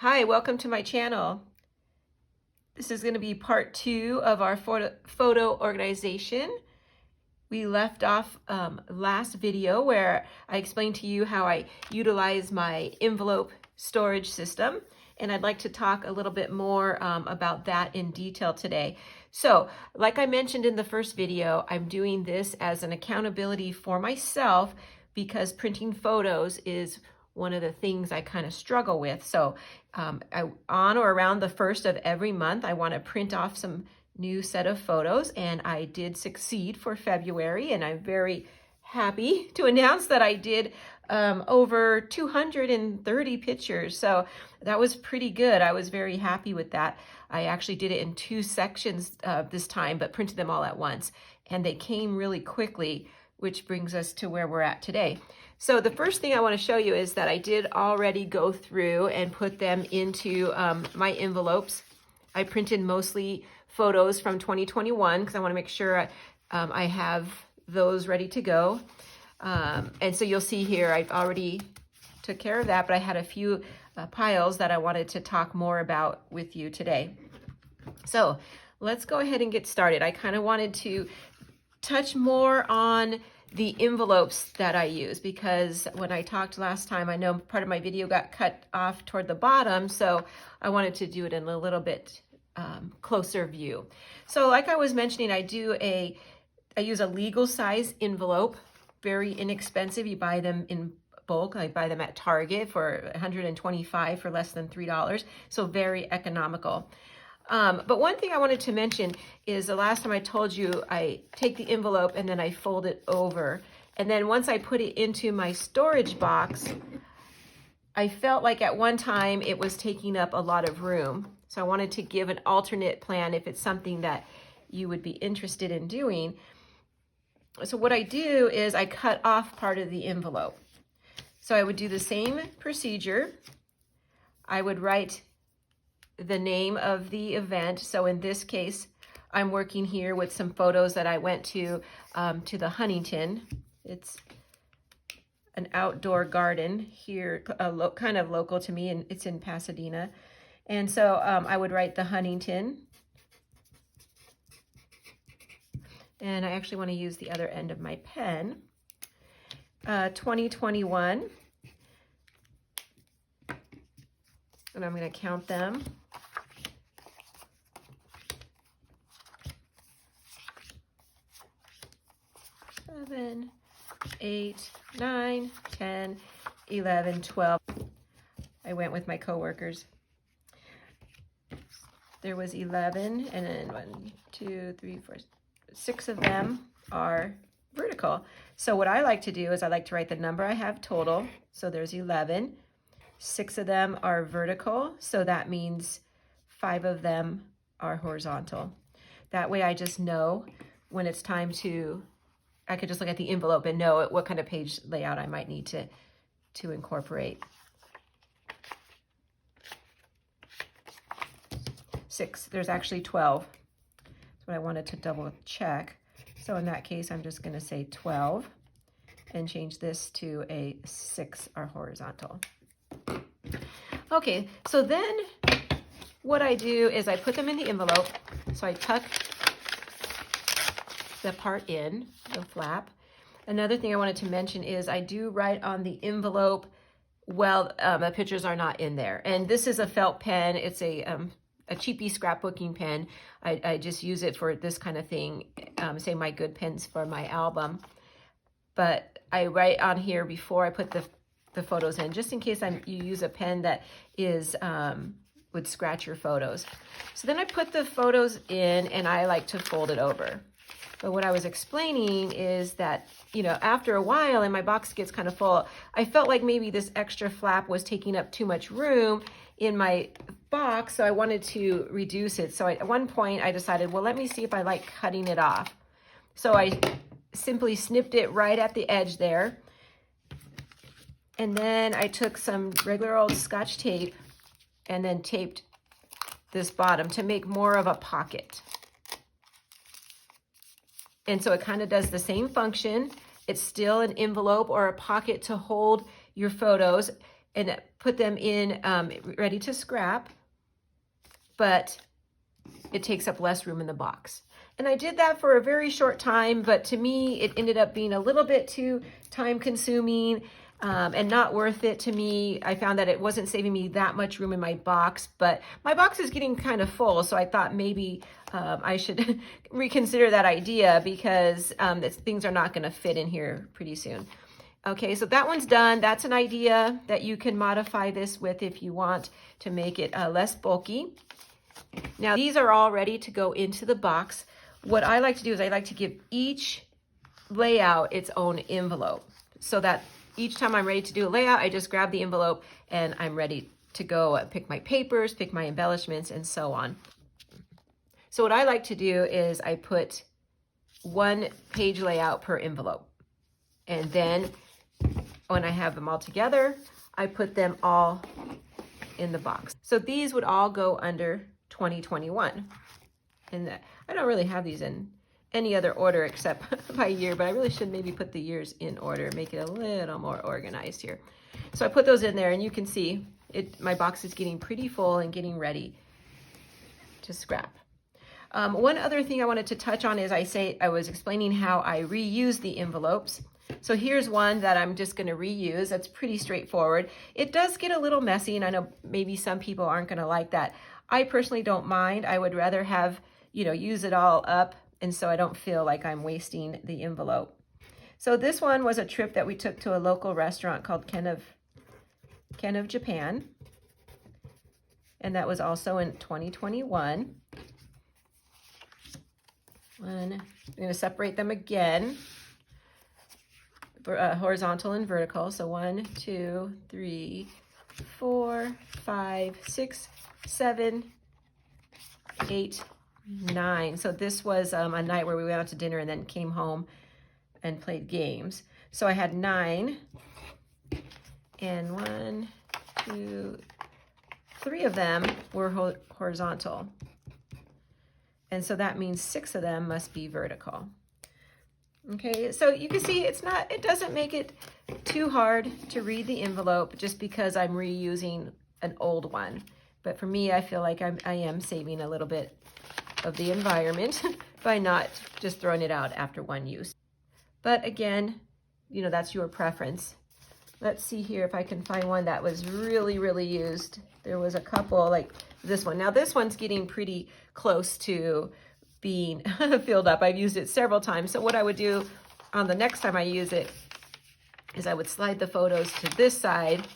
Hi, welcome to my channel. This is going to be part 2 of our photo organization. We left off last video where I explained to you how I utilize my envelope storage system, and I'd like to talk a little bit more about that in detail today. So, like I mentioned in the first video, I'm doing this as an accountability for myself because printing photos is one of the things I kind of struggle with. So on or around the 1st of every month, I want to print off some new set of photos, and I did succeed for February, and I'm very happy to announce that I did over 230 pictures. So that was pretty good. I was very happy with that. I actually did it in 2 sections this time, but printed them all at once, and they came really quickly, which brings us to where we're at today. So the first thing I want to show you is that I did already go through and put them into my envelopes. I printed mostly photos from 2021 because I want to make sure I have those ready to go. And so you'll see here, I've already took care of that, but I had a few piles that I wanted to talk more about with you today. So let's go ahead and get started. I kind of wanted to touch more on the envelopes that I use, because when I talked last time, I know part of my video got cut off toward the bottom, so I wanted to do it in a little bit closer view. So like I was mentioning, I use a legal size envelope, very inexpensive. You buy them in bulk. I buy them at Target for $125 for less than $3, so very economical. But one thing I wanted to mention is the last time I told you I take the envelope and then I fold it over. And then once I put it into my storage box, I felt like at one time it was taking up a lot of room. So I wanted to give an alternate plan if it's something that you would be interested in doing. So what I do is I cut off part of the envelope. So I would do the same procedure. I would write the name of the event. So in this case, I'm working here with some photos that I went to the Huntington. It's an outdoor garden here, kind of local to me, and it's in Pasadena. And so I would write the Huntington. And I actually want to use the other end of my pen. 2021. And I'm going to count them. 7, 8, 9, 10, 11, 12. I went with my coworkers. There was 11, and then 1, 2, 3, 4, 6 of them are vertical. So what I like to do is I like to write the number I have total. So there's 11. 6 of them are vertical, so that means 5 of them are horizontal. That way I just know when it's time to, I could just look at the envelope and know what kind of page layout I might need to incorporate. 6, there's actually 12. That's what I wanted to double check. So in that case, I'm just going to say 12 and change this to a 6 are horizontal. Okay, so then what I do is I put them in the envelope. So I tuck the part in, the flap. Another thing I wanted to mention is I do write on the envelope, well, the pictures are not in there. And this is a felt pen. It's a cheapy scrapbooking pen. I just use it for this kind of thing, say my good pens for my album. But I write on here before I put the photos in, just in case you use a pen that is would scratch your photos. So then I put the photos in and I like to fold it over. But what I was explaining is that, you know, after a while and my box gets kind of full, I felt like maybe this extra flap was taking up too much room in my box, so I wanted to reduce it. So at one point I decided, well, let me see if I like cutting it off. So I simply snipped it right at the edge there. And then I took some regular old Scotch tape and then taped this bottom to make more of a pocket. And so it kind of does the same function. It's still an envelope or a pocket to hold your photos. and put them in ready to scrap, but it takes up less room in the box. And I did that for a very short time, but to me, it ended up being a little bit too time consuming and not worth it to me. I found that it wasn't saving me that much room in my box, but my box is getting kind of full. So I thought maybe I should reconsider that idea because things are not going to fit in here pretty soon. Okay, so that one's done. That's an idea that you can modify this with if you want to make it less bulky. Now these are all ready to go into the box. What I like to do is I like to give each layout its own envelope so that each time I'm ready to do a layout, I just grab the envelope and I'm ready to go pick my papers, pick my embellishments, and so on. So what I like to do is I put one page layout per envelope. And then when I have them all together, I put them all in the box. So these would all go under 2021. And I don't really have these in any other order except by year, but I really should maybe put the years in order, make it a little more organized here. So I put those in there and you can see my box is getting pretty full and getting ready to scrap. One other thing I wanted to touch on is I was explaining how I reuse the envelopes. So here's one that I'm just going to reuse. That's pretty straightforward. It does get a little messy, and I know maybe some people aren't going to like that. I personally don't mind. I would rather have, use it all up, and so I don't feel like I'm wasting the envelope. So this one was a trip that we took to a local restaurant called Ken of Japan, and that was also in 2021. I'm going to separate them again. Horizontal and vertical. So 1, 2, 3, 4, 5, 6, 7, 8, 9. So this was a night where we went out to dinner and then came home and played games. So I had 9, and 1, 2, 3 of them were horizontal. And so that means 6 of them must be vertical. Okay, so you can see it doesn't make it too hard to read the envelope just because I'm reusing an old one. But for me, I feel like I am saving a little bit of the environment by not just throwing it out after one use. But again, that's your preference. Let's see here if I can find one that was really, really used. There was a couple like this one. Now this one's getting pretty close to being filled up. I've used it several times. So what I would do on the next time I use it is I would slide the photos to this side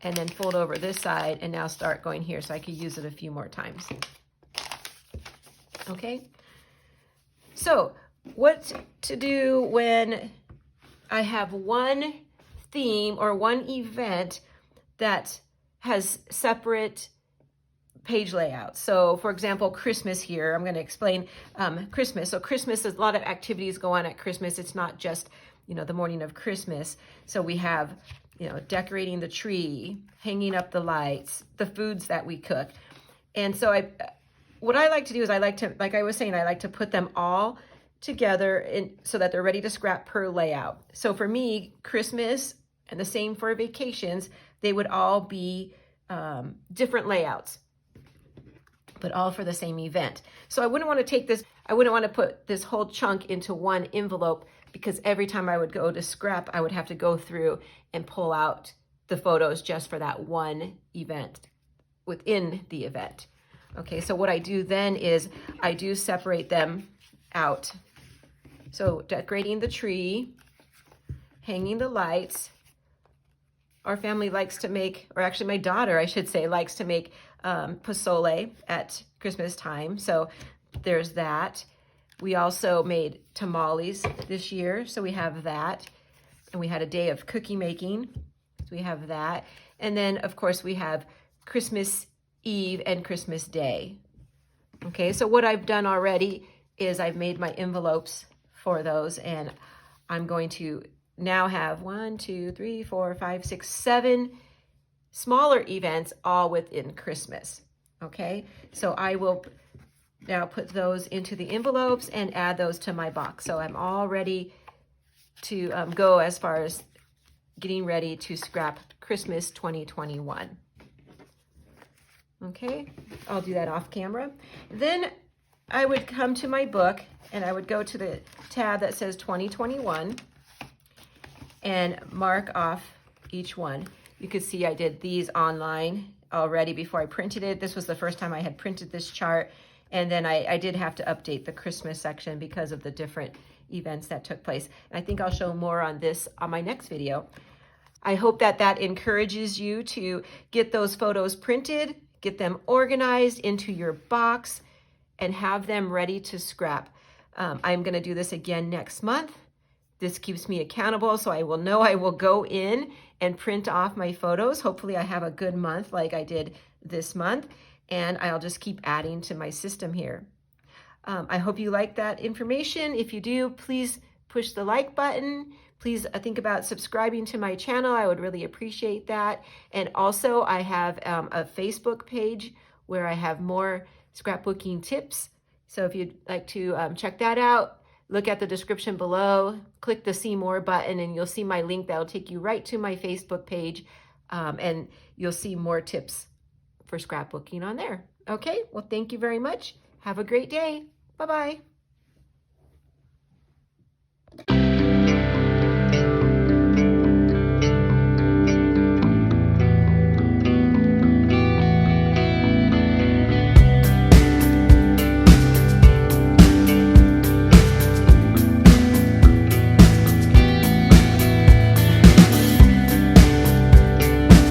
and then fold over this side and now start going here so I could use it a few more times. Okay. So what to do when I have one theme or one event that has separate page layout. So for example, Christmas here, I'm going to explain Christmas. So Christmas, a lot of activities go on at Christmas. It's not just, the morning of Christmas. So we have, decorating the tree, hanging up the lights, the foods that we cook. And so what I like to do is like I was saying, I like to put them all together so that they're ready to scrap per layout. So for me, Christmas and the same for vacations, they would all be different layouts, but all for the same event. So I wouldn't want to put this whole chunk into one envelope because every time I would go to scrap, I would have to go through and pull out the photos just for that one event within the event. Okay, so what I do then is I do separate them out. So decorating the tree, hanging the lights. Our family likes to make, or actually my daughter, I should say, likes to make pozole at Christmas time. So there's that. We also made tamales this year. So we have that. And we had a day of cookie making. So we have that. And then, of course, we have Christmas Eve and Christmas Day. Okay, so what I've done already is I've made my envelopes for those. And I'm going to now have 1, 2, 3, 4, 5, 6, 7 smaller events all within Christmas. Okay, so I will now put those into the envelopes and add those to my box. So I'm all ready to go as far as getting ready to scrap Christmas 2021. Okay, I'll do that off camera. Then I would come to my book and I would go to the tab that says 2021 and mark off each one. You can see I did these online already before I printed it. This was the first time I had printed this chart. And then I did have to update the Christmas section because of the different events that took place. And I think I'll show more on this on my next video. I hope that that encourages you to get those photos printed, get them organized into your box, and have them ready to scrap. I'm going to do this again next month. This keeps me accountable, so I will know I will go in and print off my photos. Hopefully I have a good month like I did this month, and I'll just keep adding to my system here. I hope you like that information. If you do, please push the like button. Please think about subscribing to my channel. I would really appreciate that. And also I have a Facebook page where I have more scrapbooking tips. So if you'd like to check that out, look at the description below, click the See More button, and you'll see my link that'll take you right to my Facebook page, and you'll see more tips for scrapbooking on there. Okay, well, thank you very much. Have a great day. Bye-bye.